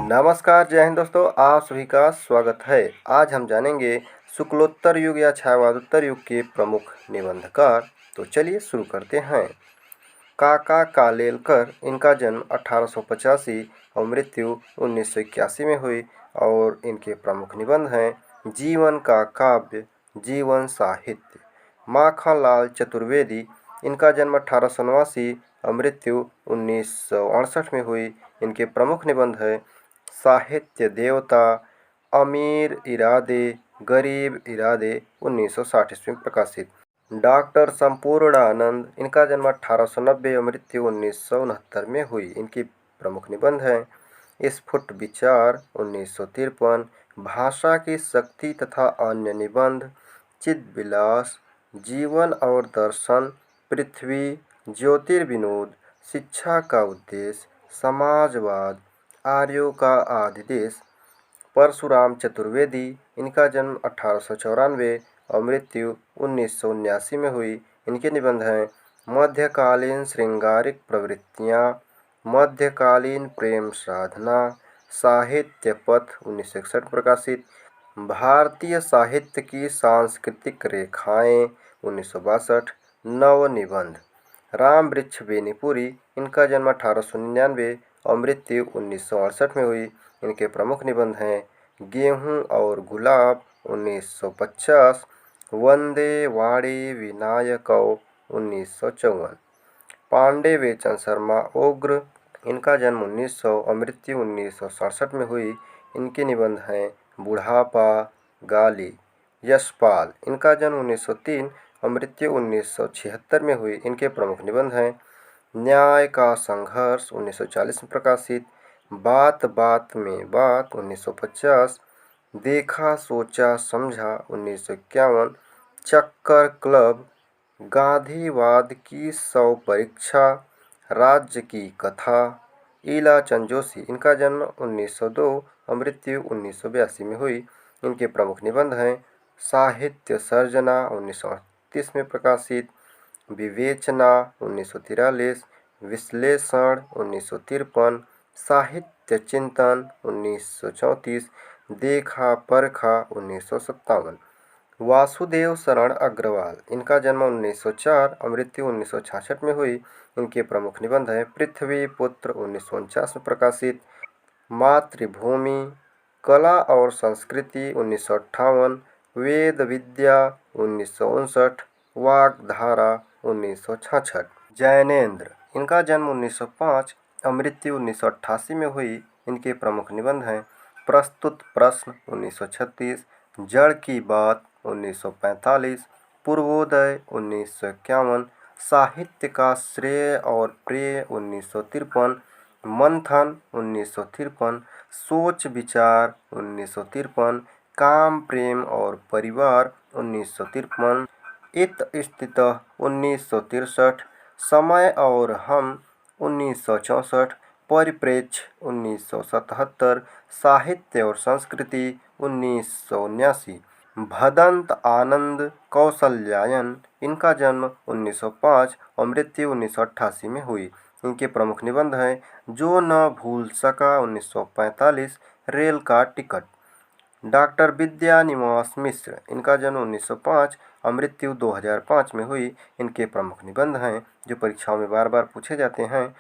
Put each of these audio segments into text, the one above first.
नमस्कार, जय हिंद दोस्तों। आप सभी का स्वागत है। आज हम जानेंगे शुक्लोत्तर युग या छायावादोत्तर युग के प्रमुख निबंधकार। तो चलिए शुरू करते हैं। काका कालेलकर, इनका जन्म 1885 और मृत्यु 1981 में हुई और इनके प्रमुख निबंध हैं जीवन का काव्य, जीवन साहित्य। माखनलाल चतुर्वेदी, इनका जन्म 1889 और मृत्यु 1968 में हुई। इनके प्रमुख निबंध हैं साहित्य देवता, अमीर इरादे, गरीब इरादे, 1960 ईस्वी में प्रकाशित। डॉक्टर संपूर्णानंद, इनका जन्म 1890 और मृत्यु 1969 में हुई। इनकी प्रमुख निबंध हैं स्फुट विचार, 1953, भाषा की शक्ति तथा अन्य निबंध, चिदविलास, जीवन और दर्शन, पृथ्वी, ज्योतिर्विनोद, शिक्षा का उद्देश्य, समाजवाद, आर्यों का आदि देश। परशुराम चतुर्वेदी, इनका जन्म 1894 और मृत्यु 1979 में हुई। इनके निबंध हैं मध्यकालीन श्रृंगारिक प्रवृत्तियाँ, मध्यकालीन प्रेम साधना, साहित्य पथ, 1961 प्रकाशित। भारतीय साहित्य की सांस्कृतिक रेखाएँ, 1962। नव निबंध। राम वृक्ष बेनीपुरी, इनका जन्म 1899 और मृत्यु 1968 में हुई। इनके प्रमुख निबंध हैं गेहूं और गुलाब, 1950। वंदे वाणी विनायकौ, 1954। पांडे बेचन शर्मा उग्र, इनका जन्म 1900 और मृत्यु 1967 में हुई। इनके निबंध हैं बुढ़ापा, गाली। यशपाल, इनका जन्म 1903 और मृत्यु 1976 में हुई। इनके प्रमुख निबंध हैं न्याय का संघर्ष, 1940 में प्रकाशित। बात बात में बात, 1950। देखा सोचा समझा, 1951। चक्कर क्लब, गांधीवाद की 100 परीक्षा, राज्य की कथा। ईला चंद जोशी, इनका जन्म 1902 और मृत्यु 1982 में हुई। इनके प्रमुख निबंध हैं साहित्य सर्जना, 1938 में प्रकाशित। विवेचना, 1943। विश्लेषण, 1953। साहित्य चिंतन, 1934। देखा परखा, 1957। वासुदेव शरण अग्रवाल, इनका जन्म 1904 और मृत्यु 1966 में हुई। इनके प्रमुख निबंध हैं पृथ्वी पुत्र, 1949 में प्रकाशित। मातृभूमि, कला और संस्कृति, 1958। वेद विद्या, 1959। वाग्धारा, 1966। जैनेन्द्र, इनका जन्म 1905 और मृत्यु 1988 में हुई। इनके प्रमुख निबंध हैं प्रस्तुत प्रश्न, 1936। जड़ की बात, 1945। पूर्वोदय, 1951। साहित्य का श्रेय और प्रेय, 1953। मंथन, 1953। सोच विचार, 1953। काम प्रेम और परिवार, 1953। इत स्थित, 1963। समय और हम, 1964। परिप्रेक्ष्य, 1977। साहित्य और संस्कृति, 1979। भदंत आनंद कौशल्यायन, इनका जन्म 1905 और मृत्यु 1988 में हुई। इनके प्रमुख निबंध हैं जो न भूल सका, 1945। रेल का टिकट। डॉक्टर विद्यानिवास मिश्र, इनका जन्म 1905 और मृत्यु 2005 में हुई। इनके प्रमुख निबंध हैं जो परीक्षाओं में बार बार पूछे जाते हैं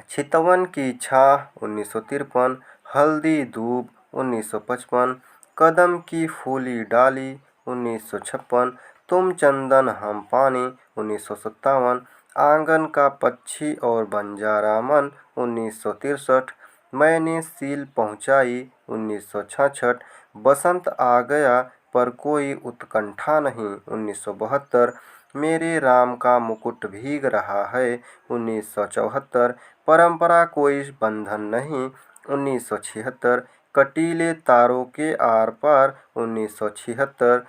चितवन की छाह, 1953। हल्दी धूप, 1955। कदम की फूली डाली, 1956। तुम चंदन हम पानी, 1957। आंगन का पक्षी और बंजारा मन, 1963। मैंने सील पहुंचाई, 1966। बसंत आ गया पर कोई उत्कंठा नहीं, 1972। मेरे राम का मुकुट भीग रहा है, 1974। परंपरा कोई बंधन नहीं, 1976। कटीले तारों के आर पार, 1976।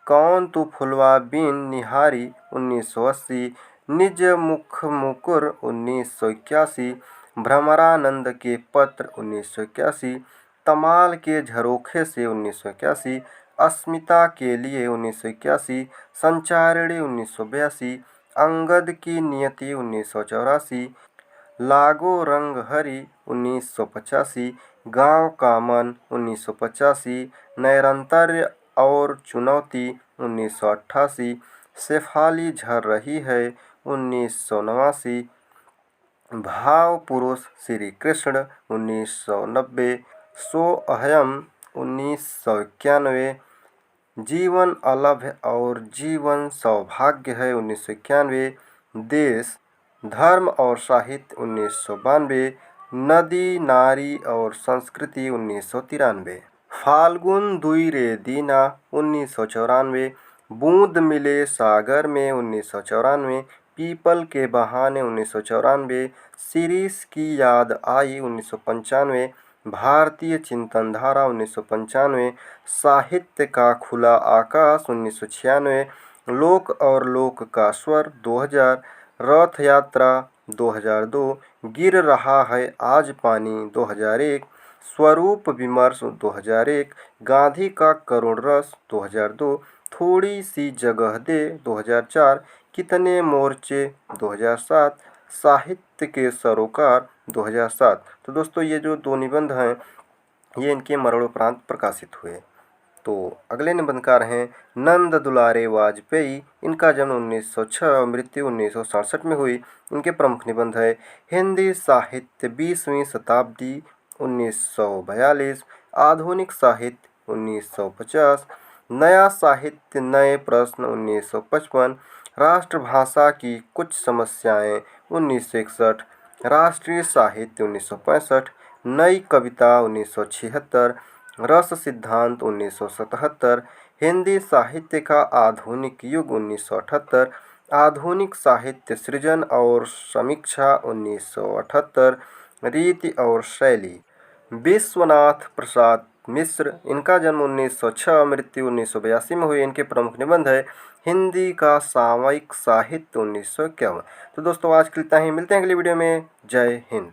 कौन तू फुलवा बिन निहारी, 1980। निज मुख मुकुर, 1981। भ्रमरानंद के पत्र, 1981। तमाल के झरोखे से, 1981। अस्मिता के लिए, 1981। संचारिणी, 1982। अंगद की नियति, 1984। लागो रंग हरी 1985, गांव का मन 1985, नैरंतर्य और चुनौती 1988, शेफाली झर रही है 1989, भाव पुरुष श्री कृष्ण 1990, सो अहम 1991, जीवन अलभ्य और जीवन सौभाग्य है 1991, देश धर्म और साहित्य 1992, नदी नारी और संस्कृति 1993, फाल्गुन दुई रे दीना 1994, बूंद मिले सागर में 1994, पीपल के बहाने 1994, शिरीष की याद आई 1995, भारतीय चिंतन धारा 1995, साहित्य का खुला आकाश 1996, लोक और लोक का स्वर 2000, रथ यात्रा 2002, गिर रहा है आज पानी 2001, स्वरूप विमर्श 2001, गांधी का करुण रस 2002, थोड़ी सी जगह दे 2004, कितने मोर्चे 2007, साहित्य के सरोकार 2007। तो दोस्तों ये जो दो निबंध हैं ये इनके मरणोपरांत प्रकाशित हुए। तो अगले निबंधकार हैं नंद दुलारे वाजपेयी। इनका जन्म 1906 और मृत्यु 1967 में हुई। इनके प्रमुख निबंध है हिंदी साहित्य 20वीं शताब्दी 1942, आधुनिक साहित्य 1950, नया साहित्य नए प्रश्न 1955, राष्ट्रभाषा की कुछ समस्याएं 1961, राष्ट्रीय साहित्य 1965, नई कविता 1976, रस सिद्धांत 1977, हिंदी साहित्य का आधुनिक युग 1978, आधुनिक साहित्य सृजन और समीक्षा 1978, रीति और शैली। विश्वनाथ प्रसाद मिश्र। इनका जन्म 1906 मृत्यु 1982 में हुई। इनके प्रमुख निबंध है हिंदी का सामयिक साहित्य 1951। तो दोस्तों आज के लिए इतना ही, मिलते हैं अगली वीडियो में। जय हिंद।